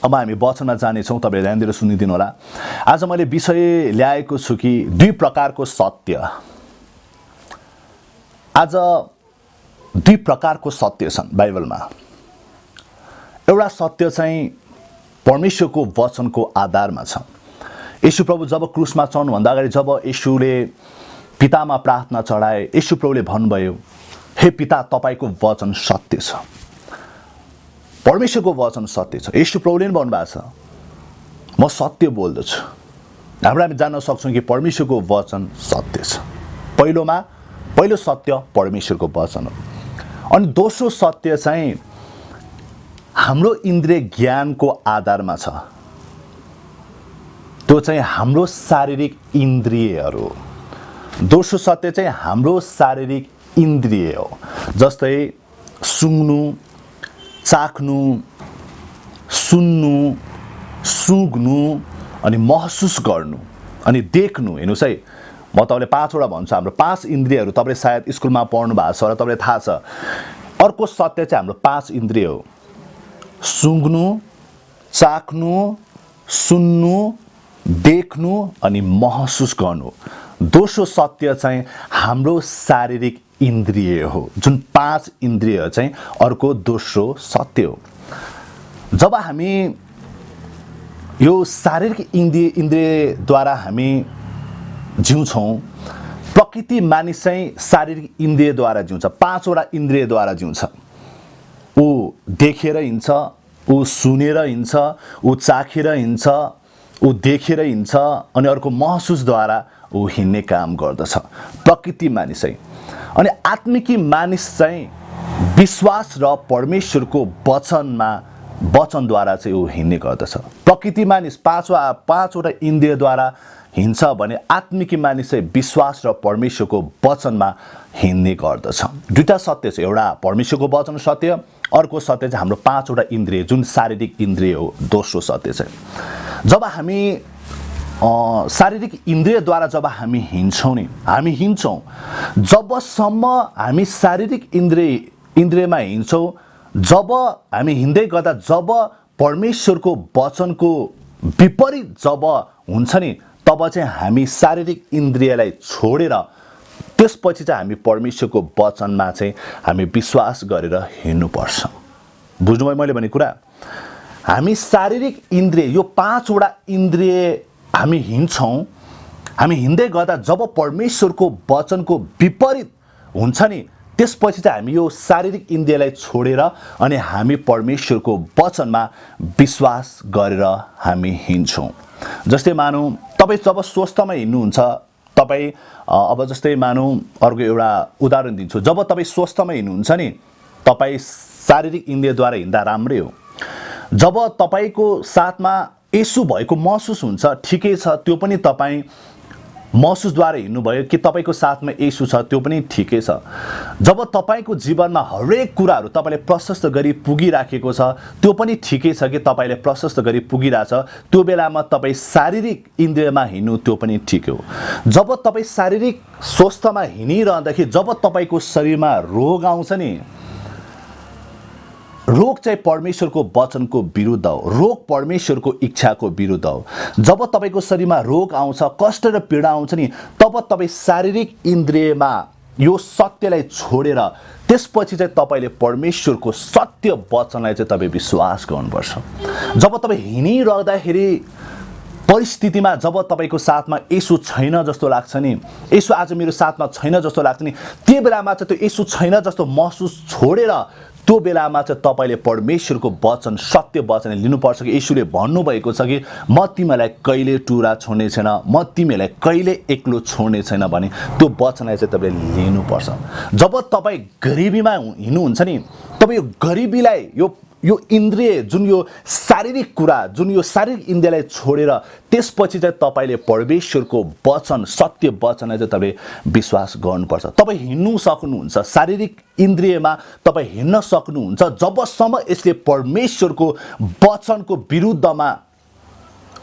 अब हामी वचनमा जानेछौँ। तपाईहरु ध्यान दिएर सुनिदिनु होला। आज मैले विषय ल्याएको छु कि दुई प्रकारको सत्य। आज दुई प्रकारको सत्य छन् बाइबलमा। एउटा सत्य चाहिँ परमेश्वरको वचनको आधारमा छ। येशू प्रभु जब क्रुसमा चढ्नुभन्दा अगाडि जब येशूले पितामा प्रार्थना चढाए, येशू प्रभुले भन्नुभयो, हे पिता, तपाईको वचन सत्य छ। परमेश्वरको वचन सत्य छ। येशू प्रभुले पनि भन्नुभएको छ, म सत्य बोल्दछु। हामी जान्न सक्छौँ कि परमेश्वरको वचन सत्य छ। पहिलो सत्य परमेश्वरको वचन हो। अनि दोस्रो सत्य चाहिँ हाम्रो इन्द्रिय ज्ञानको आधारमा छ। त्यो चाहिँ हाम्रो शारीरिक इन्द्रियहरू। दोस्रो सत्य चाहिँ हाम्रो शारीरिक इन्द्रिय हो। जस्तै सुँग्नु, चाख्नु, सुन्नु, सुँघ्नु, अनि महसुस गर्नु, अनि देख्नु। हेर्नुहोस् है, म तपाईँले 5 वटा भन्छु। हाम्रो 5 इन्द्रियहरू तपाईँले सायद स्कुलमा पढ्नु भएको छ र तपाईँलाई थाहा छ। अर्को सत्य चाहिँ हाम्रो 5 इन्द्रिय हो। सुँघ्नु, चाख्नु, सुन्नु, देख्नु अनि महसुस गर्नु। दोस्रो सत्य चाहिँ हाम्रो शारीरिक इन्द्रिय हो। जुन 5 इन्द्रिय चाहिँ अर्को दोस्रो सत्य हो। जब हामी यो शारीरिक इन्द्रियद्वारा हामी जिउँछौँ, प्रकृति मानिस चाहिँ शारीरिक इन्द्रियद्वारा जिउँछ। 5 वटा इन्द्रियद्वारा जिउँछ। ऊ देखेर हिँड्छ, ऊ सुनेर हिँड्छ, ऊ चाखेर हिँड्छ, ऊ देखेर हिँड्छ, अनि अर्को महसुसद्वारा ऊ हिँड्ने काम गर्दछ प्रकृति मानिस चाहिँ। अनि आत्मिकी मानिस चाहिँ विश्वास र परमेश्वरको वचनद्वारा चाहिँ ऊ हिँड्ने गर्दछ। प्रकृति मानिस 5 वटा इन्द्रियद्वारा हिँड्छ भने आत्मिकी मानिस चाहिँ विश्वास र परमेश्वरको वचनमा हिँड्ने गर्दछ। दुईटा सत्य छ। एउटा परमेश्वरको वचन सत्य, अर्को सत्य चाहिँ हाम्रो 5 वटा इन्द्रिय जुन शारीरिक इन्द्रिय हो। दोस्रो सत्य चाहिँ जब हामी शारीरिक इन्द्रियद्वारा जब हामी हिँड्छौँ नि, हामी हिँड्छौँ जबसम्म हामी शारीरिक इन्द्रियमा हिँड्छौँ, जब हामी हिँड्दै गर्दा जब परमेश्वरको वचनको विपरीत जब हुन्छ नि, तब चाहिँ हामी शारीरिक इन्द्रियलाई छोडेर त्यसपछि चाहिँ हामी परमेश्वरको वचनमा चाहिँ हामी विश्वास गरेर हिँड्नुपर्छ। बुझ्नुभयो मैले भनेको कुरा? हामी शारीरिक इन्द्रिय, यो 5 वटा इन्द्रिय हामी हिँड्छौँ, हामी हिँड्दै गर्दा जब परमेश्वरको वचनको विपरीत हुन्छ नि, त्यसपछि चाहिँ हामी यो शारीरिक इन्द्रियलाई छोडेर अनि हामी परमेश्वरको वचनमा विश्वास गरेर हामी हिँड्छौँ। जस्तै मानौँ तपाईँ जब स्वस्थमा हिँड्नुहुन्छ, तपाईँ अब जस्तै मानौँ अर्को एउटा उदाहरण दिन्छु। जब तपाईँ स्वस्थमा हिँड्नुहुन्छ नि, तपाईँ शारीरिक इन्द्रियद्वारा हिँड्दा राम्रै हो। जब तपाईको साथमा येशू भएको महसुस हुन्छ, ठिकै छ, त्यो पनि तपाईँ महसुसद्वारा हिँड्नुभयो कि तपाईको साथमा येशू छ, त्यो पनि ठिकै छ। जब तपाईको जीवनमा हरेक कुराहरू तपाईँले प्रशस्त गरी पुगिराखेको छ, त्यो पनि ठिकै छ कि तपाईँले प्रशस्त गरी पुगिरहेछ, त्यो बेलामा तपाईँ शारीरिक इन्द्रियमा हिँड्नु त्यो पनि ठिक हो। जब तपाईँ शारीरिक स्वस्थमा हिँडिरहँदाखेरि जब तपाईँको शरीरमा रोग आउँछ नि, रोग चाहिँ परमेश्वरको वचनको विरुद्ध हो। रोग परमेश्वरको इच्छाको विरुद्ध हो। जब तपाईको शरीरमा रोग आउँछ, कष्ट र पीडा आउँछ नि, तब तपाईँ शारीरिक इन्द्रियमा यो सत्यलाई छोडेर त्यसपछि चाहिँ तपाईले परमेश्वरको सत्य वचनलाई चाहिँ तपाईँ विश्वास गर्नुपर्छ। जब तपाईँ हिँडिरहँदाखेरि परिस्थितिमा जब तपाईको साथमा येशू छैन जस्तो लाग्छ नि, येशू आज मेरो साथमा छैन जस्तो लाग्छ नि, त्यो बेलामा चाहिँ त्यो येशू छैन जस्तो महसुस छोडेर त्यो बेलामा चाहिँ तपाईले परमेश्वरको वचन, सत्य वचन लिनुपर्छ कि येशूले भन्नुभएको छ कि म तिमीलाई कहिले टुरा छोड्ने छैन, म तिमीलाई कहिले एक्लो छोड्ने छैन भने त्यो वचनलाई चाहिँ तपाईले लिनुपर्छ। जब तपाईँ गरिबीमा हिँड्नुहुन्छ नि, तपाईँ यो गरिबीलाई यो इन्द्रिय जुन यो शारीरिक कुरा, जुन यो शारीरिक इन्द्रियलाई छोडेर त्यसपछि चाहिँ तपाईले परमेश्वरको वचन, सत्य वचनलाई चाहिँ तपाईले विश्वास गर्नुपर्छ। तपाईँ हिँड्नु सक्नुहुन्छ, शारीरिक इन्द्रियमा तपाईँ हिँड्न सक्नुहुन्छ जबसम्म यसले परमेश्वरको वचनको विरुद्धमा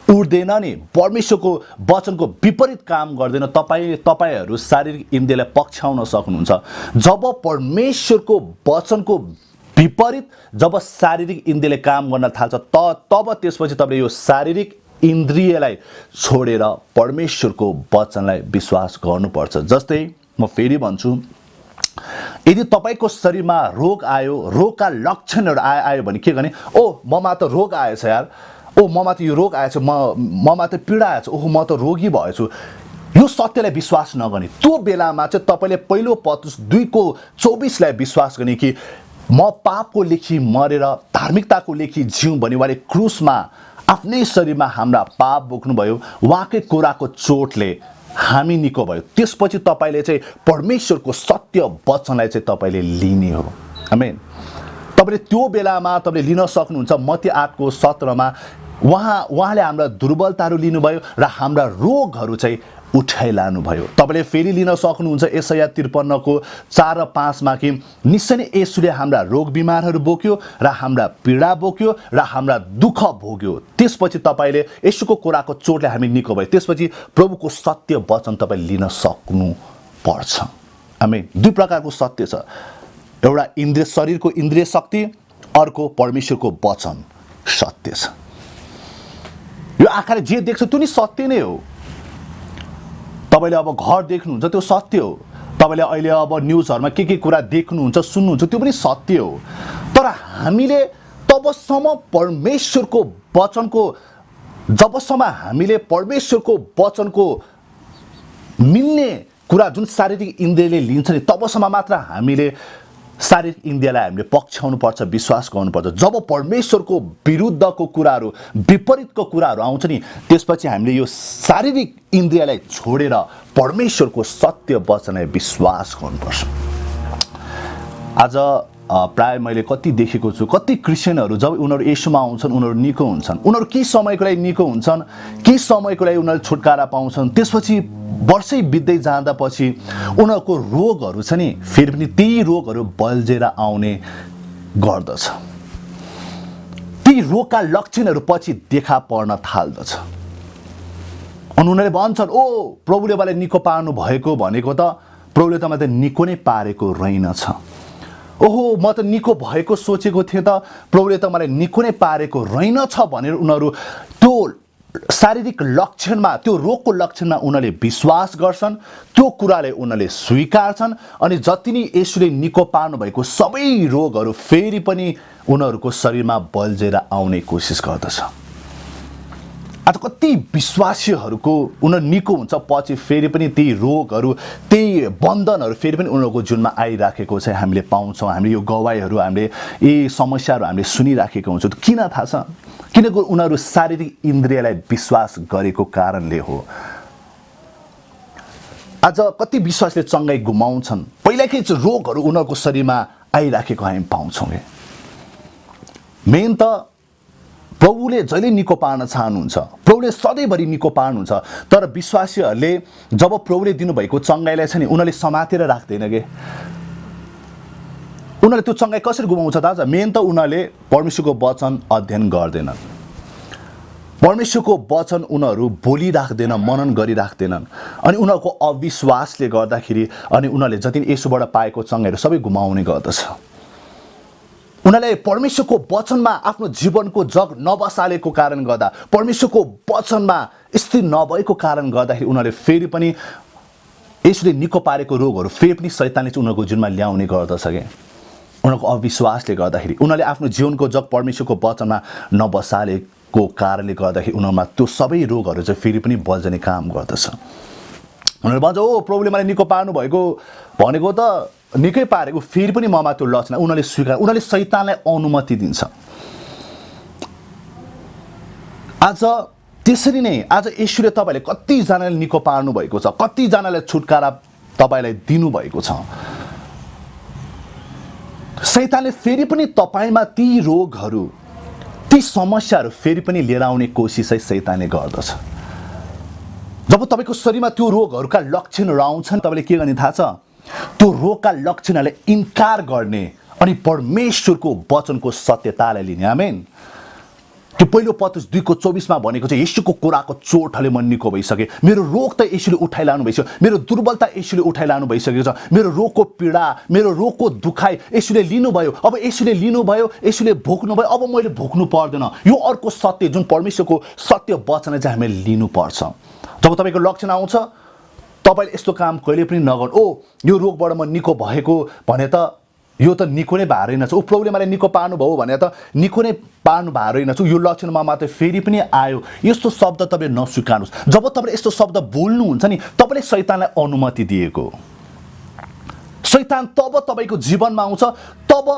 उड्दैन नि, परमेश्वरको वचनको विपरीत काम गर्दैन, तपाईहरू शारीरिक इन्द्रियलाई पक्षाउन सक्नुहुन्छ। जब परमेश्वरको वचनको विपरीत जब शारीरिक इन्द्रियले काम गर्न थाल्छ तब त्यसपछि तपाईले यो शारीरिक इन्द्रियलाई छोडेर परमेश्वरको वचनलाई विश्वास गर्नुपर्छ। जस्तै म फेरि भन्छु, यदि तपाईको शरीरमा रोग आयो, रोगका लक्षणहरू आयो भने के गर्ने? ओ ममा त रोग आएछ यार, ओ ममा त यो रोग आएछ, ममा त पीडा आएछ, ओहो म त रोगी भएछु, यो सत्यलाई विश्वास नगर्ने। त्यो बेलामा चाहिँ तपाईले पहिलो पत्रुस 2:24 लाई विश्वास गर्ने कि म पापको लेखी मरेर धार्मिकताको लेखी जिउँ भने उहाँले क्रुसमा आफ्नै शरीरमा हाम्रा पाप बोक्नुभयो, उहाँकै कुराको चोटले हामी निको भयो। त्यसपछि तपाईले चाहिँ परमेश्वरको सत्य वचनलाई चाहिँ तपाईले लिने हो। आमेन। तपाईले त्यो बेलामा तपाईले लिन सक्नुहुन्छ। मत्ती 8:17 मा उहाँले हाम्रा दुर्बलताहरू लिनुभयो र हाम्रा रोगहरू चाहिँ उठाइ लानुभयो। तपाईले फेरि लिन सक्नुहुन्छ यशाया 53:4 र 5 मा कि निश्चय नै येशूले हाम्रा रोग बिमारहरू बोक्यो र हाम्रा पीडा बोक्यो र हाम्रा दुःख भोग्यो। त्यसपछि तपाईले येशूको कुराको चोटले हामी निको भयो। त्यसपछि प्रभुको सत्य वचन तपाईले लिन सक्नु पर्छ। आमेन। दुई प्रकारको सत्य छ, एउटा इन्द्रिय शरीरको इन्द्रिय शक्ति, अर्को परमेश्वरको वचन सत्य छ। यो आँखाले जे देख्छ त्यो नि सत्य नै हो। तपाईले अब घर देख्नुहुन्छ त्यो सत्य हो। तपाईले अहिले अब न्युजहरुमा के कुरा देख्नुहुन्छ सुन्नुहुन्छ त्यो पनि सत्य हो। तर हामीले तबसम्म परमेश्वरको वचनको जबसम्म हामीले परमेश्वरको वचनको मिल्ने कुरा जुन शारीरिक इन्द्रियले लिन्छ नि तबसम्म मात्र हामीले शारीरिक इन्द्रियलाई हामीले पक्षाउनु पर्छ, विश्वास गर्नुपर्छ। जब परमेश्वरको विरुद्धको कुराहरू विपरीतको कुराहरू आउँछ नि त्यसपछि हामीले यो शारीरिक इन्द्रियलाई छोडेर परमेश्वरको सत्य वचनलाई विश्वास गर्नुपर्छ। आज प्राय मैले कति देखेको छु, कति क्रिस्चियनहरू जब उनीहरू येशूमा आउँछन् उनीहरू निको हुन्छन्। उनीहरू केही समयको लागि निको हुन्छन्, केही समयको लागि उनीहरूले छुटकारा पाउँछन्। त्यसपछि वर्षै बित्दै जाँदा पछि उनीहरूको रोगहरू छ नि फेरि पनि त्यही रोगहरू बल्झेर आउने गर्दछ। ती रोगका लक्षणहरू पछि देखा पर्न थाल्दछ। अनि उनीहरूले भन्छन् ओ प्रभुले मलाई निको पार्नु भएको भनेको त प्रभुले त मलाई निको नै पारेको रहेनछ। ओहो म त निको भएको सोचेको थिएँ त प्रभुले त मलाई निको नै पारेको रहेनछ भनेर उनीहरू त्यो शारीरिक लक्षणमा त्यो रोगको लक्षणमा उनीहरूले विश्वास गर्छन्, त्यो कुराले उनीहरूले स्वीकार्छन् अनि जति नै येशूले निको पार्नु भएको सबै रोगहरू फेरि पनि उनीहरूको शरीरमा बल्झेर आउने कोसिस गर्दछ। आज कति विश्वासीहरूको उनीहरू निको हुन्छ पछि फेरि पनि ती रोगहरू त्यही बन्धनहरू फेरि पनि उनीहरूको जुनमा आइराखेको चाहिँ हामीले पाउँछौँ। हामीले यो गवाईहरू हामीले यी समस्याहरू हामीले सुनिराखेको हुन्छौँ। किन थाहा छ? किनकि उनीहरू शारीरिक इन्द्रियलाई विश्वास गरेको कारणले हो। आज कति विश्वासले चङ्गाई गुमाउँछन्, पहिलाकै रोगहरू उनीहरूको शरीरमा आइराखेको हामी पाउँछौँ। मेन त प्रभुले जहिले निको पार्न चाहनुहुन्छ, प्रभुले सधैँभरि निको पार्नुहुन्छ। तर विश्वासीहरूले जब प्रभुले दिनुभएको चङ्गाईलाई छ नि उनीहरूले समातेर राख्दैन के। उनीहरूले त्यो चङ्गाई कसरी गुमाउँछ थाहा छ? मेन त उनीहरूले परमेश्वरको वचन अध्ययन गर्दैनन्, परमेश्वरको वचन उनीहरू बोलिराख्दैन, मनन गरिराख्दैनन्। अनि उनीहरूको अविश्वासले गर्दाखेरि अनि उनीहरूले जति येशूबाट पाएको चङ्गाईहरू सबै गुमाउने गर्दछ। उनीहरूले परमेश्वरको वचनमा आफ्नो जीवनको जग नबसालेको कारण गर्दा, परमेश्वरको वचनमा स्थिर नभएको कारण गर्दाखेरि उनीहरूले फेरि पनि येशूले निको पारेको रोगहरू फेरि पनि शैतानले चाहिँ उनीहरूको जुनमा ल्याउने गर्दछ के। उनीहरूको अविश्वासले गर्दाखेरि उनीहरूले आफ्नो जीवनको जग परमेश्वरको वचनमा नबसालेको कारणले गर्दाखेरि उनीहरूमा त्यो सबै रोगहरू चाहिँ फेरि पनि बल्झने काम गर्दछ। उनीहरू भन्छ ओ प्रभुले मलाई निको पार्नु भएको भनेको त निकै पारेको, फेरि पनि ममा त्यो लक्षण उनीहरूले स्वीकार, उनीहरूले शैतानलाई अनुमति दिन्छ। आज त्यसरी नै आज येशूले तपाईँले कतिजनाले निको पार्नु भएको छ, कतिजनालाई छुटकारा तपाईँलाई दिनुभएको छ। शैतानले फेरि पनि तपाईँमा ती रोगहरू ती समस्याहरू फेरि पनि लिएर आउने कोसिस चाहिँ शैतानले गर्दछ। जब तपाईँको शरीरमा त्यो रोगहरूका लक्षणहरू आउँछन् तपाईँले के गर्ने थाहा छ? त्यो रोगका लक्षणहरूलाई इन्कार गर्ने अनि परमेश्वरको वचनको सत्यतालाई लिने। आमेन। कि पहिलो पत्रुस 2:24 मा भनेको चाहिँ येशूको कुराको चोटले म निको भइसके, मेरो रोग त येशूले उठाइलानु भइसक्यो, मेरो दुर्बलता येशूले उठाइलानु भइसकेको छ, मेरो रोगको पीडा, मेरो रोगको दुखाइ येशूले लिनुभयो। अब येशूले लिनुभयो, येशूले भोग्नुभयो, अब मैले भोग्नु पर्दैन। यो अर्को सत्य जुन परमेश्वरको सत्य वचन चाहिँ हामीले लिनुपर्छ। जब तपाईको लक्षण आउँछ, तपाईले यस्तो काम कहिले पनि नगर्नु, ओ यो रोगबाट म निको भएको भने त यो त निको नै भएर रहेनछ, ऊ प्रभुले मलाई निको पार्नुभयो भने त निको नै पार्नु भएर रहेनछ, यो लक्षणमा मात्रै फेरि पनि आयो। यस्तो शब्द तपाईले नस्वीकार्नुहोस्। जब तपाईले यस्तो शब्द बोल्नुहुन्छ नि, तपाईले शैतानलाई अनुमति दिएको। शैतान तब तपाईको जीवनमा आउँछ, तब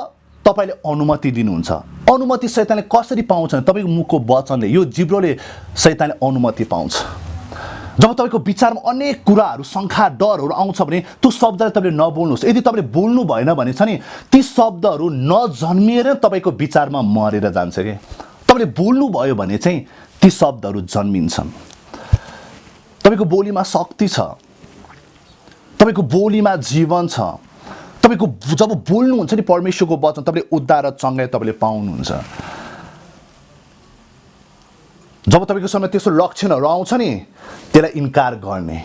तपाईले अनुमति दिनुहुन्छ। अनुमति शैतानले कसरी पाउँछ? तपाईको मुखको वचनले, यो जिब्रोले शैतानले अनुमति पाउँछ। जब तपाईको विचारमा अनेक कुराहरू, शङ्का, डरहरू आउँछ भने त्यो शब्दलाई तपाईले नबोल्नुहोस्। यदि तपाईले बोल्नु भएन भने छ नि, ती शब्दहरू नजन्मिएर तपाईको विचारमा मरेर जान्छ के। तपाईले बोल्नु भयो भने चाहिँ ती शब्दहरू जन्मिन्छन्। तपाईको बोलीमा शक्ति छ, तपाईको बोलीमा जीवन छ। तपाईको जब बोल्नुहुन्छ नि परमेश्वरको वचन, तपाईले उद्धार र चङ्गाई तपाईले पाउनुहुन्छ। जब तपाईको समय त्यस्तो लक्षणहरू आउँछ नि, त्यसलाई इन्कार गर्ने,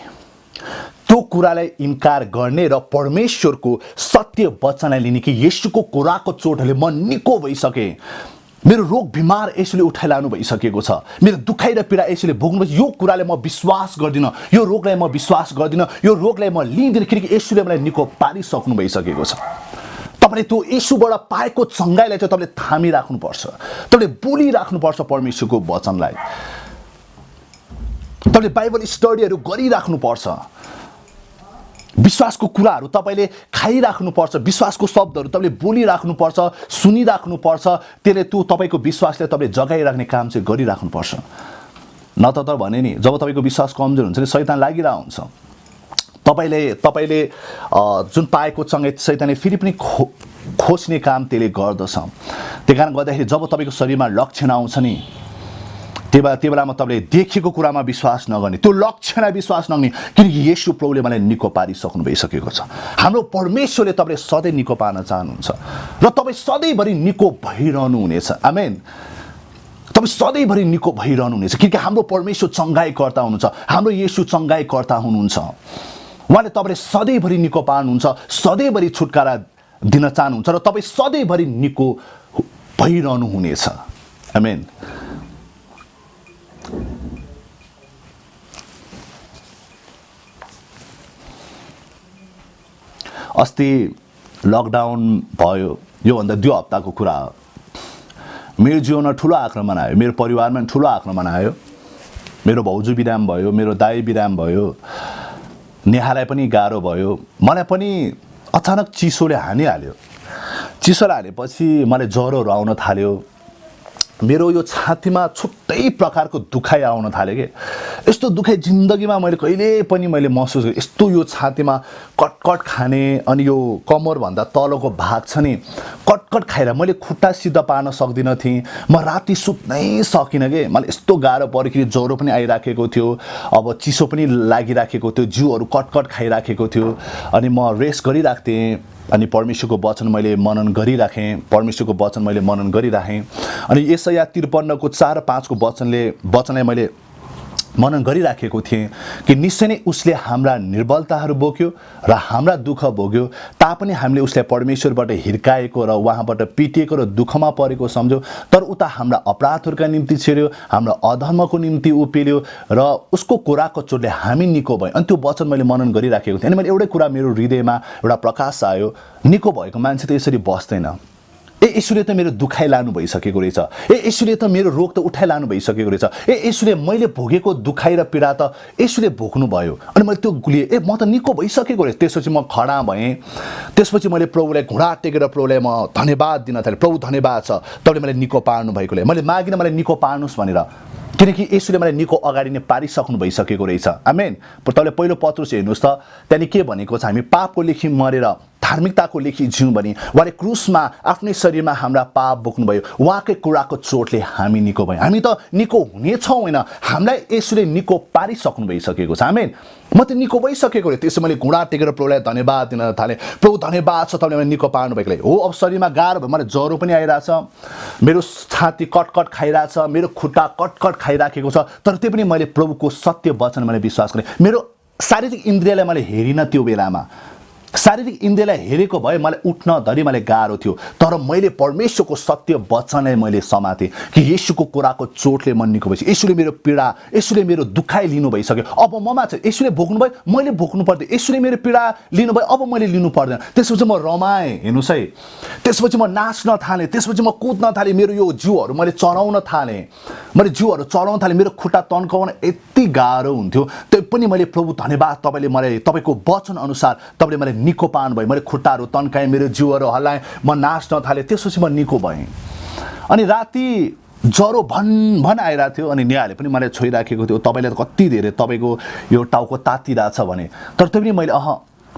त्यो कुरालाई इन्कार गर्ने र परमेश्वरको सत्य वचनलाई लिने कि येशूको कुराको चोटले म निको भइसके, मेरो रोग बिमार येशूले उठाइलानु भइसकेको छ, मेरो दुखाइ र पीडा येशूले भोग्नु, यो कुराले म विश्वास गर्दिनँ, यो रोगलाई म विश्वास गर्दिनँ, यो रोगलाई म लिँदिनँ, किनकि येशूले मलाई निको पारिसक्नु भइसकेको छ। तपाईले त्यो येशूबाट पाएको चङ्गाइलाई चाहिँ तपाईले थामिराख्नुपर्छ। तपाईले बोलिराख्नुपर्छ परमेश्वरको वचनलाई। तपाईले बाइबल स्टडीहरू गरिराख्नुपर्छ। विश्वासको कुराहरू तपाईले खाइराख्नुपर्छ। विश्वासको शब्दहरू तपाईले बोलिराख्नुपर्छ, सुनिराख्नुपर्छ। त्यसले त्यो तपाईको विश्वासले तपाईले जगाइराख्ने काम चाहिँ गरिराख्नुपर्छ। नत्र त भने नि, जब तपाईको विश्वास कमजोर हुन्छ नि, शैतान लागिरहेको हुन्छ। तपाईले जुन पाएको चङ्गाई शैतानले फेरि पनि खोज्ने काम त्यसले गर्दछ। त्यही कारण गर्दाखेरि जब तपाईको शरीरमा लक्षण आउँछ नि, त्यो बेलामा तपाईँले देखेको कुरामा विश्वास नगर्ने, त्यो लक्षणलाई विश्वास नगर्ने, किनकि येशू प्रभुले मलाई निको पारिसक्नु भइसकेको छ। हाम्रो परमेश्वरले तपाईँले सधैँ निको पार्न चाहनुहुन्छ र तपाईँ सधैँभरि निको भइरहनु हुनेछ। आमेन। तपाईँ सधैँभरि निको भइरहनु हुनेछ, किनकि हाम्रो परमेश्वर चङ्गाइकर्ता हुनुहुन्छ, हाम्रो येशू चङ्गाइकर्ता हुनुहुन्छ। उहाँले तपाईँले सधैँभरि निको पार्नुहुन्छ, सधैँभरि छुटकारा दिन चाहनुहुन्छ र तपाईँ सधैँभरि निको भइरहनु हुनेछ। आमेन। अस्ति लकडाउन भयो, योभन्दा 2 हप्ताको कुरा हो। मेरो जीवनमा ठुलो आक्रमण आयो, मेरो परिवारमा ठुलो आक्रमण आयो। मेरो भाउजू बिराम भयो, मेरो दाइ बिराम भयो, नेहालाई पनि गाह्रो भयो, मलाई पनि अचानक चिसोले हानिहाल्यो। चिसोले हानेपछि मलाई ज्वरोहरू आउन थाल्यो। मेरो यो छातीमा छुट्टै प्रकारको दुखाइ आउन थाल्यो के। यस्तो दुखाइ जिन्दगीमा मैले कहिले पनि महसुस गरेँ। यस्तो यो छातीमा कटकट खाने, अनि यो कमरभन्दा तलको भाग छ नि, कटकट खाएर मैले खुट्टा सिधा पार्न सक्दिनँ थिएँ। म राति सुत्नै सकिनँ के। मलाई यस्तो गाह्रो पऱ्यो कि ज्वरो पनि आइराखेको थियो, अब चिसो पनि लागिराखेको थियो, जिउहरू कटकट खाइराखेको थियो। अनि म रेस्ट गरिराख्थेँ, अनि परमेश्वरको वचन मैले मनन गरिराखेँ। अनि यशाया 53 4 र 5 को वचनलाई मैले मनन गरिराखेको थिएँ कि निश्चय नै उसले हाम्रा निर्बलताहरू बोक्यो र हाम्रा दुःख भोग्यो, तापनि हामीले उसलाई परमेश्वरबाट हिर्काएको र उहाँबाट पिटिएको र दुःखमा परेको सम्झ्यौँ। तर उता हाम्रा अपराधहरूका निम्ति छिर्यो, हाम्रो अधर्मको निम्ति उपिल्यो र उसको कुराको चोटले हामी निको भयौँ। अनि त्यो वचन मैले मनन गरिराखेको थिएँ। अनि मैले एउटै कुरा मेरो हृदयमा एउटा प्रकाश आयो, निको भएको मान्छे त यसरी बस्दैन। येशूले त मेरो दुखाइ लानु भइसकेको रहेछ, येशूले त मेरो रोग त उठाइ लानु भइसकेको रहेछ, येशूले मैले भोगेको दुखाइ र पीडा त येशूले भोग्नु भयो। अनि मैले त्यो गुलिएँ, म त निको भइसकेको रहेछ। त्यसपछि म खडा भएँ। त्यसपछि मैले प्रभुलाई घुँडा टेकेर प्रभुलाई म धन्यवाद दिन थालेँ। प्रभु धन्यवाद छ, तपाईँले मलाई निको पार्नु भएकोले। मैले मागिनँ मलाई निको पार्नुहोस् भनेर, किनकि येशूले मलाई निको अगाडि नै पारिसक्नु भइसकेको रहेछ। आमेन। तपाईँले पहिलो पत्रुस हेर्नुहोस् त, त्यहाँदेखि के भनेको छ, हामी पापको लेखी मरेर धार्मिकताको लेखी जिउँ भने उहाँले क्रुसमा आफ्नै शरीरमा हाम्रा पाप बोक्नुभयो, उहाँकै कुराको चोटले हामी निको भयौँ। हामी त निको हुनेछौँ होइन, हामीलाई येशूले निको पारिसक्नु भइसकेको छ। आमेन। म म त निको भइसकेको रे। त्यसै मैले घुँडा टेकेर प्रभुलाई धन्यवाद दिन थालेँ। प्रभु धन्यवाद छ तपाईँले मलाई निको पार्नु भएकोले। हो अब शरीरमा गाह्रो भयो, मलाई ज्वरो पनि आइरहेछ, मेरो छाती कटकट खाइरहेछ, मेरो खुट्टा कटकट खाइराखेको छ, तर त्यो पनि मैले प्रभुको सत्य वचन मैले विश्वास गरेँ। मेरो शारीरिक इन्द्रियलाई मैले हेरिनँ, त्यो बेलामा शारीरिक इन्द्रियलाई हेरेको भए मलाई उठ्न धरि मलाई गाह्रो थियो, तर मैले परमेश्वरको सत्य वचनलाई मैले समातेँ कि येशूको कुराको चोटले म निको भइसक्यो, येशूले मेरो पीडा, येशूले मेरो दुखाइ लिनु भइसक्यो, अब ममा छ। येशूले भोग्नु भयो, मैले भोग्नु पर्दैन। येशूले मेरो पीडा लिनुभयो, अब मैले लिनु पर्दैन। त्यसपछि म रमाएँ, हेर्नुहोस् है, त्यसपछि म नाच्न थालेँ, त्यसपछि म कुद्न थालेँ, मेरो यो जिउहरू मैले चलाउन थालेँ, मैले जिउहरू चलाउन थालेँ। मेरो खुट्टा तन्काउन यति गाह्रो हुन्थ्यो, त्यो पनि मैले प्रभु धन्यवाद, तपाईँले मलाई तपाईँको वचन अनुसार तपाईँले मलाई निको पार्नुभयो। मैले खुट्टाहरू तन्काएँ, मेरो जिउहरू हल्लाएँ, म नाच्न थालेँ, त्यसपछि म निको भएँ। अनि राति ज्वरो भन आइरहेको थियो, अनि नेहाले पनि मलाई छोइराखेको थियो, तपाईँले त कति धेरै तपाईँको यो टाउको तातिरहेछ भने, तर त्यो पनि मैले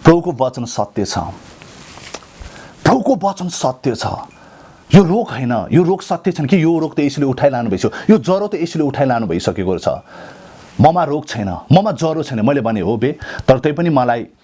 प्रभुको वचन सत्य छ, प्रभुको वचन सत्य छ, यो रोग होइन, यो रोग सत्य छैन कि यो रोग त यसले उठाइलानु भइसक्यो, यो ज्वरो त यसले उठाइलानु भइसकेको छ, ममा रोग छैन, ममा ज्वरो छैन। मैले भने हो बे, तर त्यही पनि मलाई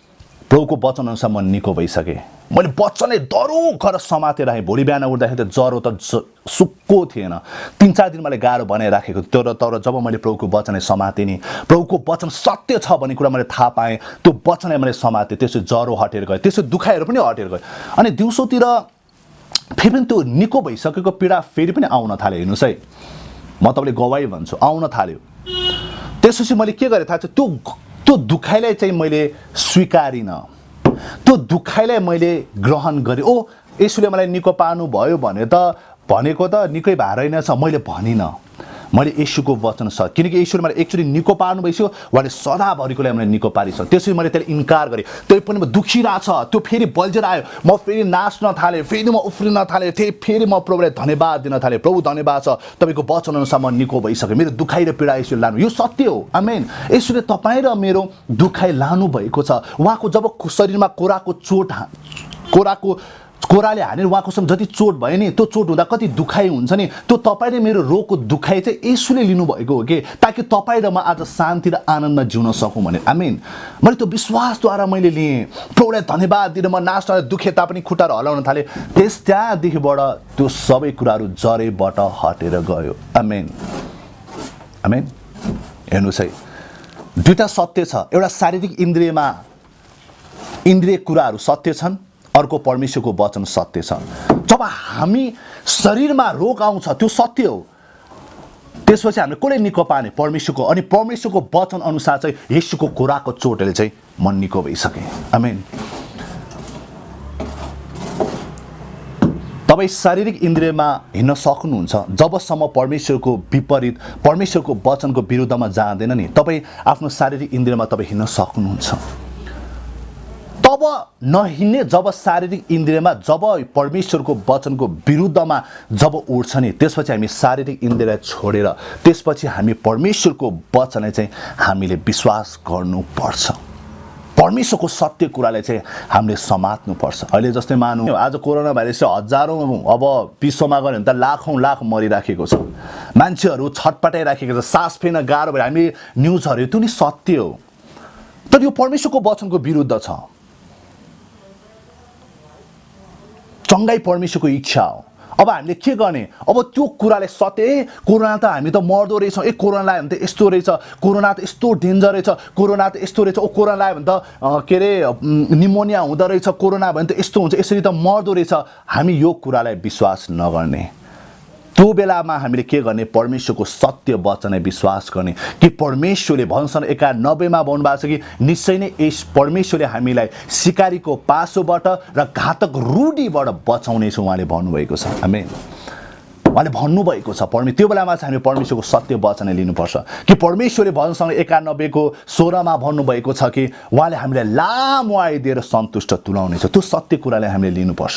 प्रभुको वचन अनुसार म निको भइसकेँ। मैले वचनले दरो गरेर समातेर राखेँ। भोलि बिहान उठ्दाखेरि त ज्वरो त सुक्को थिएन, 3-4 दिन मैले गाह्रो बनाइराखेको थियो, तर जब मैले प्रभुको वचनलाई समातेँ नि, प्रभुको वचन सत्य छ भन्ने कुरा मैले थाहा पाएँ, त्यो वचनलाई मैले समातेँ, त्यसो ज्वरो हटेर गयो, त्यसो दुखाइहरू पनि हटेर गयो। अनि दिउँसोतिर फेरि पनि त्यो निको भइसकेको पीडा फेरि पनि आउन थाल्यो। हेर्नुहोस् है, म तपाईँले गवाही भन्छु, आउन थाल्यो। त्यसपछि मैले के गरेँ थाहा छ, त्यो दुखाइलाई चाहिँ मैले स्वीकारिनँ, त्यो दुखाइलाई मैले ग्रहण गरेँ। ओ यसुले मलाई निको पार्नु भयो भनेको त निकै भएर रहेनछ, मैले भनिनँ, मैले येशूको वचन छ, किनकि येशूले मलाई एकचोटि निको पार्नु भइसक्यो, उहाँले सदाभरिको लागि मलाई निको पारिसक्यो। त्यसरी मैले त्यसलाई इन्कार गरेँ, त्यही पनि म दुखिरहेछ, त्यो फेरि बल्झेर आयो, म फेरि नाच्न थालेँ, फेरि म उफ्रिन थालेँ, फेरि म प्रभुलाई धन्यवाद दिन थालेँ। प्रभु धन्यवाद छ, तपाईँको वचन अनुसार म निको भइसकेँ, मेरो दुखाइ र पीडा येशूले लानु, यो सत्य हो, आमेन। येशूले तपाईँ र मेरो दुखाइ लानु भएको छ। उहाँको जब शरीरमा कोराले हानेर उहाँको जति चोट भयो नि, त्यो चोट हुँदा कति दुखाइ हुन्छ नि, त्यो तपाईँले मेरो रोगको दुखाइ चाहिँ येशूले लिनुभएको हो कि, ताकि तपाईँ र म आज शान्ति र आनन्दमा जिउन सकौँ भने, आमेन। मैले त्यो विश्वासद्वारा मैले लिएँ, प्रभुलाई धन्यवाद दिन म नाच्न दुखे तापनि खुट्टाहरू हल्लाउन थालेँ। त्यहाँदेखिबाट त्यो सबै कुराहरू जरेबाट हटेर गयो, आमेन, आमेन। हेर्नुहोस् है, दुईवटा सत्य छ, एउटा शारीरिक इन्द्रिय कुराहरू सत्य छन्, अर्को परमेश्वरको वचन सत्य छ। जब हामी शरीरमा रोग आउँछ त्यो सत्य हो, त्यसपछि हामीले कसले निको पार्ने, परमेश्वरको, अनि परमेश्वरको वचन अनुसार चाहिँ येशूको कुराको चोटले चाहिँ म निको भइसकेँ, आमेन। तपाईँ शारीरिक इन्द्रियमा हिँड्न सक्नुहुन्छ जबसम्म परमेश्वरको विपरीत, परमेश्वरको वचनको विरुद्धमा जाँदैन नि, तपाईँ आफ्नो शारीरिक इन्द्रियमा तपाईँ हिँड्न सक्नुहुन्छ। तब नहिँड्ने जब शारीरिक इन्द्रियमा, जब परमेश्वरको वचनको विरुद्धमा जब उठ्छ नि, त्यसपछि हामी शारीरिक इन्द्रियलाई छोडेर त्यसपछि हामी परमेश्वरको वचनलाई चाहिँ हामीले विश्वास गर्नुपर्छ, परमेश्वरको सत्य कुरालाई चाहिँ हामीले समात्नुपर्छ। अहिले जस्तै मानौँ आज कोरोना भाइरसले हजारौँ, अब विश्वमा गऱ्यो भने त लाख मरिराखेको छ, मान्छेहरू छटपटाइराखेको छ, सास फेर्न गाह्रो भएर हामी न्युजहरू, त्यो नि सत्य हो, तर यो परमेश्वरको वचनको विरुद्ध छ। चङ्गाई परमेश्वरको इच्छा हो। अब हामीले के गर्ने, अब त्यो कुराले सत्य, कोरोना त हामी त मर्दो रहेछौँ, कोरोना लाग्यो भने त यस्तो रहेछ, कोरोना त यस्तो डेन्जर रहेछ, कोरोना त यस्तो रहेछ, कोरोना लाग्यो भने त के अरे निमोनिया हुँदो रहेछ, कोरोना भयो भने त यस्तो हुन्छ, यसरी त मर्दो रहेछ। हामी यो कुरालाई विश्वास नगर्ने, त्यो बेलामा हामीले के गर्ने, परमेश्वरको सत्य वचनलाई विश्वास गर्ने कि परमेश्वरले भन्छन् 91 भन्नुभएको छ कि निश्चय नै यस परमेश्वरले हामीलाई सिकारीको पासोबाट र घातक रूढीबाट बचाउनेछ, उहाँले भन्नुभएको छ, आमेन। उहाँले भन्नुभएको छ, त्यो बेलामा चाहिँ हामी परमेश्वरको सत्य वचनलाई लिनुपर्छ कि परमेश्वरले भन्छन् 91 को 16 मा भन्नुभएको छ कि उहाँले हामीलाई लामो आयु दिएर सन्तुष्ट तुल्याउनेछ। त्यो सत्य कुरालाई हामीले लिनुपर्छ।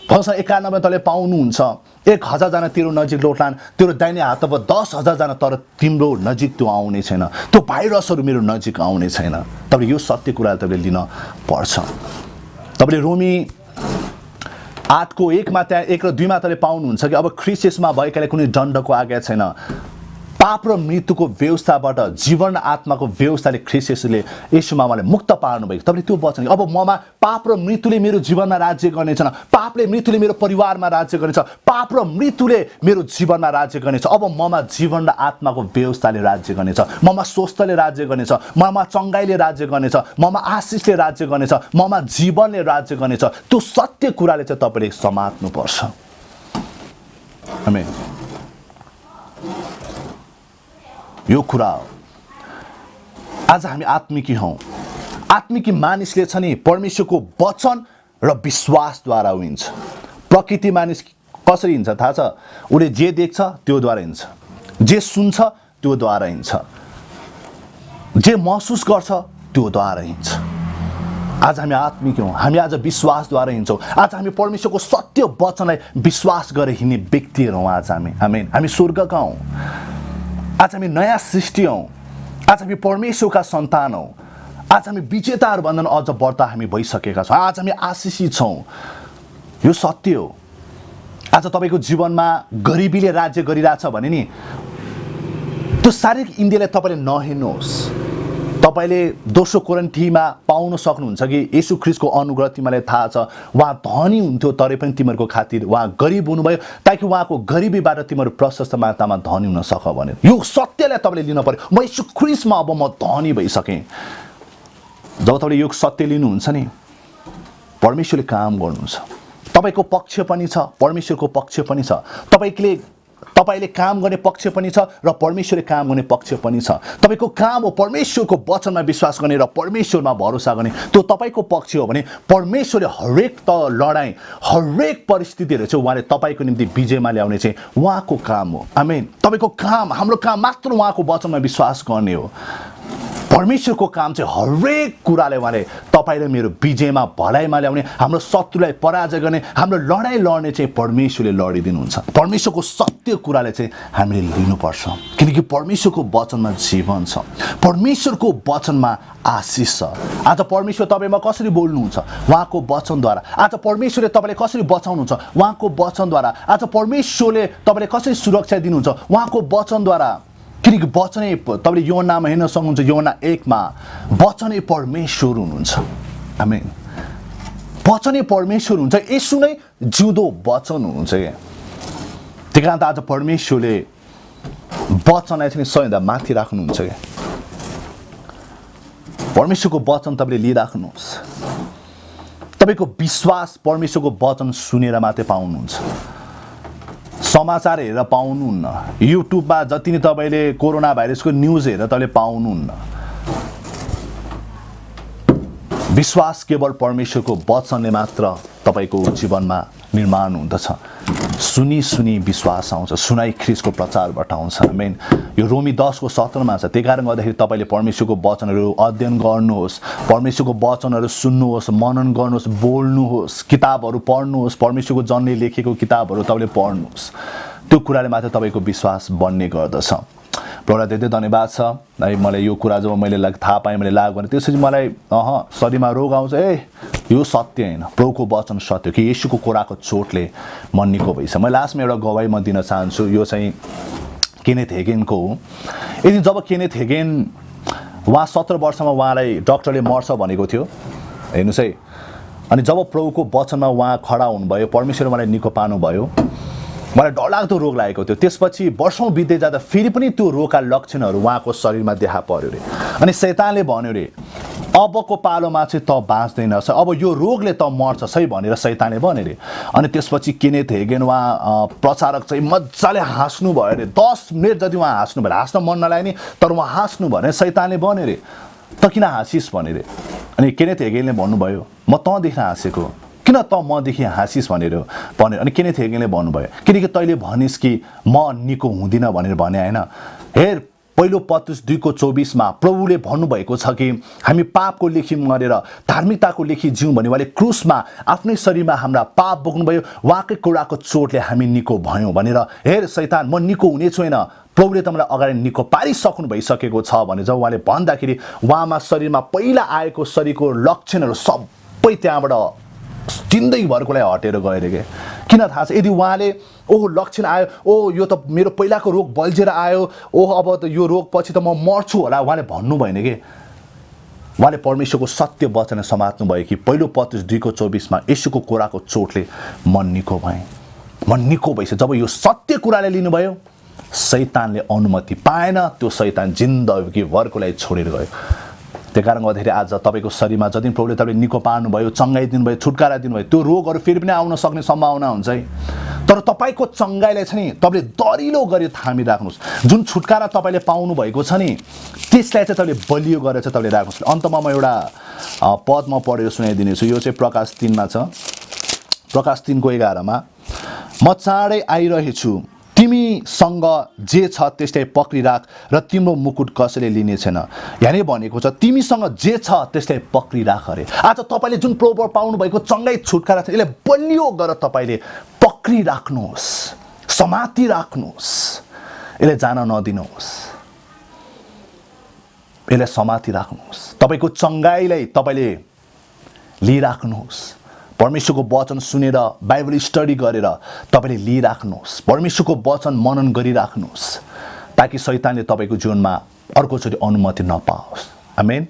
भन्छ 91 तले पाउनुहुन्छ, 1000 जना तेरो नजिक लोट्लान्, तेरो दाहिने हातमा 10,000 जना, तर तिम्रो नजिक त्यो आउने छैन, त्यो भाइरसहरू मेरो नजिक आउने छैन। तपाईले यो सत्य कुरालाई तपाईले लिन पर्छ। तपाईले रोमी 8 को 1 मा, त्यहाँ 1 र 2 मा तपाईले पाउनुहुन्छ कि अब ख्रिस्ट येशूमा भएकाले कुनै दण्डको आज्ञा छैन, पाप र मृत्युको व्यवस्थाबाट जीवन र आत्माको व्यवस्थाले ख्रीष्ट येशूमा मलाई मुक्त पार्नु भएको। तपाईले त्यो वचन अब ममा पाप र मृत्युले मेरो जीवनमा राज्य गर्नेछन्, पापले मृत्युले मेरो परिवारमा राज्य गर्नेछ, पाप र मृत्युले मेरो जीवनमा राज्य गर्नेछ। अब ममा जीवन र आत्माको व्यवस्थाले राज्य गर्नेछ, ममा स्वस्थले राज्य गर्नेछ, ममा चङ्गाइले राज्य गर्नेछ, ममा आशिषले राज्य गर्नेछ, ममा जीवनले राज्य गर्नेछ। त्यो सत्य कुराले चाहिँ तपाईले समात्नुपर्छ। आमेन। यो कुरा हो। आज हामी आत्मिकी हौं। आत्मिकी मानिसले छ नि परमेश्वरको वचन र विश्वासद्वारा हुन्छ। प्रकृति मानिस कसरी हिँड्छ थाहा छ? उसले जे देख्छ त्योद्वारा हिँड्छ, जे सुन्छ त्योद्वारा हिँड्छ, जे महसुस गर्छ त्योद्वारा हिँड्छ। आज हामी आत्मिक हौं। हामी आज विश्वासद्वारा हिँड्छौँ। आज हामी परमेश्वरको सत्य वचनलाई विश्वास गरेर हिँड्ने व्यक्तिहरू हौँ। आज हामी आमेन। हामी स्वर्गका हौँ। आज हामी नयाँ सृष्टि हौँ। आज हामी परमेश्वरका सन्तान हौँ। आज हामी विजेताहरू भन्दा अझ बढ्ता हामी भइसकेका छौँ। आज हामी आशिषित छौँ। यो सत्य हो। आज तपाईँको जीवनमा गरिबीले राज्य गरिरहेछ भने नि त्यो शारीरिक इन्द्रियलाई तपाईँले नहेर्नुहोस्। तपाईँले दोस्रो कोरिन्थीमा पाउन सक्नुहुन्छ कि येशू ख्रीष्टको अनुग्रह तिमीलाई थाहा छ, उहाँ धनी हुन्थ्यो तरै पनि तिमीहरूको खातिर उहाँ गरिब हुनुभयो ताकि उहाँको गरिबीबाट तिमीहरू प्रशस्त मात्रामा धनी हुन सक भनेर। यो सत्यलाई तपाईँले लिन पर्यो। म येशू ख्रीष्टमा अब म धनी भइसकेँ। जब तपाईँले यो सत्य लिनुहुन्छ नि परमेश्वरले काम गर्नुहुन्छ। तपाईँको पक्ष पनि छ, परमेश्वरको पक्ष पनि छ। तपाईले काम गर्ने पक्ष पनि छ र परमेश्वरले काम गर्ने पक्ष पनि छ। तपाईको काम हो परमेश्वरको वचनमा विश्वास गर्ने र परमेश्वरमा भरोसा गर्ने। त्यो तपाईको पक्ष हो भने परमेश्वरले हरेक लडाई, हरेक परिस्थितिहरू चाहिँ उहाँले तपाईको निम्ति विजयमा ल्याउने चाहिँ उहाँको काम हो। आमेन। तपाईको काम, हाम्रो काम मात्र उहाँको वचनमा विश्वास गर्ने हो। परमेश्वरको काम चाहिँ हरेक कुराले उहाँले तपाईले मेरो विजयमा, भलाइमा ल्याउने, हाम्रो शत्रुलाई पराजय गर्ने, हाम्रो लडाई लड्ने चाहिँ परमेश्वरले लडिदिनुहुन्छ। परमेश्वरको सत्य कुराले चाहिँ हामीले लिनुपर्छ किनकि परमेश्वरको वचनमा जीवन छ, परमेश्वरको वचनमा आशिष छ। आज परमेश्वर तपाईमा कसरी बोल्नुहुन्छ? उहाँको वचनद्वारा। आज परमेश्वरले तपाईलाई कसरी बचाउनुहुन्छ? उहाँको वचनद्वारा। आज परमेश्वरले तपाईलाई कसरी सुरक्षा दिनुहुन्छ? उहाँको वचनद्वारा। किनकि वचनै तपाईले योहन्नामा हेर्न सक्नुहुन्छ, योहन्ना 1 मा वचनै परमेश्वर हुनुहुन्छ। आमेन। वचनै परमेश्वर हुन्छ। येशू नै जिउँदो वचन हुनुहुन्छ क्या। त्यही कारण त आज परमेश्वरले वचनलाई चाहिँ सबैभन्दा माथि राख्नुहुन्छ क्या। परमेश्वरको वचन तपाईले लिइराख्नुहोस्। तपाईको विश्वास परमेश्वरको वचन सुनेर मात्रै पाउनुहुन्छ। समाचार हेरेर पाउनुहुन्न। युट्युबमा जति नै तपाईले कोरोना भाइरसको न्युज हेरेर तपाईले पाउनुहुन्न। विश्वास केवल परमेश्वरको वचनले मात्र तपाईको जीवनमा निर्माण हुँदछ। सुनी सुनी विश्वास आउँछ। सुनाई ख्रीष्टको प्रचारबाट आउँछ। आमेन। यो रोमी 10 को 17 मा छ। त्यही कारण गर्दाखेरि तपाईले परमेश्वरको वचनहरू अध्ययन गर्नुहोस्, परमेश्वरको वचनहरू सुन्नुहोस्, मनन गर्नुहोस्, बोल्नुहोस्, किताबहरू पढ्नुहोस्, परमेश्वरको जनले लेखेको किताबहरू तपाईले पढ्नुहोस्। त्यो कुराले मात्र तपाईको विश्वास बन्ने गर्दछ। प्रभुलाई धेरै धन्यवाद छ है। मलाई यो कुरा जब मैले थाहा पाएँ, मैले लागु गरेँ, त्यसपछि मलाई शरीरमा रोग आउँछ। यो सत्य होइन। प्रभुको वचन सत्य कि येशूको कोराको चोटले म निको भइसक्यो। मैले लास्टमा एउटा गवाही म दिन चाहन्छु। यो चाहिँ केनेथ हेगेनको हो। यदि जब केनेथ हेगेन उहाँ 17 वर्षमा उहाँलाई डक्टरले मर्छ भनेको थियो, हेर्नुहोस् है। अनि जब प्रभुको वचनमा उहाँ खडा हुनुभयो, परमेश्वरले मलाई निको पार्नुभयो, मलाई डरलाग्दो रोग लागेको थियो। त्यसपछि वर्षौं बित्दै जाँदा फेरि पनि त्यो रोगका लक्षणहरू उहाँको शरीरमा देखा पर्यो रे। अनि शैतानले भन्यो रे अबको पालोमा चाहिँ त बाँच्दैनस्, अब यो रोगले त मर्छस् है भनेर शैतानले भन्यो रे। अनि त्यसपछि केनेथ हेगेन उहाँ प्रचारक चाहिँ मजाले हाँस्नु भयो रे। 10 मिनेट जति उहाँ हाँस्नु भयो। हाँस्न मन नलाग्यो नि, तर उहाँ हाँस्नु भने शैतानले भन्यो रे त किन हाँसिस भने रे। अनि केनेथ हेगेनले भन्नुभयो म तँदेखि हाँसेको, किन त मदेखि हाँसिस भनेर भन्यो। अनि केनेथ हेगेनले भन्नुभयो किनकि तैँले भनिस् कि म निको हुँदिनँ भनेर भने होइन। हेर पहिलो पत्रुस 2 को 24 मा प्रभुले भन्नुभएको छ कि हामी पापको लेखी मरेर धार्मिकताको लेखी जिउँ भने उहाँले क्रुसमा आफ्नै शरीरमा हाम्रा पाप बोक्नुभयो, उहाँकै कुराको चोटले हामी निको भयौँ भनेर। हेर शैतान म निको हुने छैन, प्रभुले त मलाई अगाडि निको पारिसक्नु भइसकेको छ भने जब उहाँले भन्दाखेरि उहाँमा शरीरमा पहिला आएको शरीरको लक्षणहरू सबै त्यहाँबाट जिन्दगीभरकोलाई हटेर गएर के किन थाहा छ यदि उहाँले ओहो लक्षण आयो ओ यो त मेरो पहिलाको रोग बल्झेर आयो ओहो अब त यो रोग पछि त म मर्छु होला उहाँले भन्नु भएन के उहाँले परमेश्वरको सत्य वचन समात्नु भयो कि पहिलो पत्रुस 2:24 मा येशूको कोराको चोटले म निको भएँ म निको भइसक्यो जब यो सत्य कुराले लिनुभयो शैतानले अनुमति पाएन त्यो शैतान जिन्दगीभरको लागि छोडेर गयो त्यही कारण गर्दाखेरि आज तपाईको शरीरमा जति प्रभुले तपाईले निको पार्नुभयो चङ्गाइ दिनुभयो छुटकारा दिनुभयो त्यो रोगहरू फेरि पनि आउन सक्ने सम्भावना हुन्छ है तर तपाईको चङ्गाइलाई छ नि तपाईले दरिलो गरी थामिराख्नुस् जुन छुटकारा तपाईले पाउनु भएको छ नि त्यसलाई चाहिँ तपाईले बलियो गरेर चाहिँ तपाईले राख्नुस् अन्तमा म एउटा पद म पढेर सुनाइदिनेछु यो चाहिँ प्रकाश 3 मा छ प्रकाश 3:11 मा म चाँडै आइरहेछु तिमीसँग जे छ त्यसलाई पक्रिराख र तिम्रो मुकुट कसैले लिने छैन यानी भनेको छ तिमीसँग जे छ त्यसलाई पक्रिराख अरे आज तपाईले जुन प्रभु पाउनु भएको चङ्गाइ छुटकारा छ यसलाई बलियो गरेर तपाईले पक्रिराख्नुहोस् समाति राख्नुहोस् यसलाई जान नदिनुहोस् यसलाई समाति राख्नुहोस् तपाईको चङ्गाइलाई तपाईले लिइराख्नुहोस् परमेश्वरको वचन सुनेर बाइबल स्टडी गरेर तपाईले लिइराख्नुहोस् परमेश्वरको वचन मनन गरिराख्नुहोस् ताकि शैतानले तपाईको जीवनमा अर्कोचोटि अनुमति नपाओस् आमेन।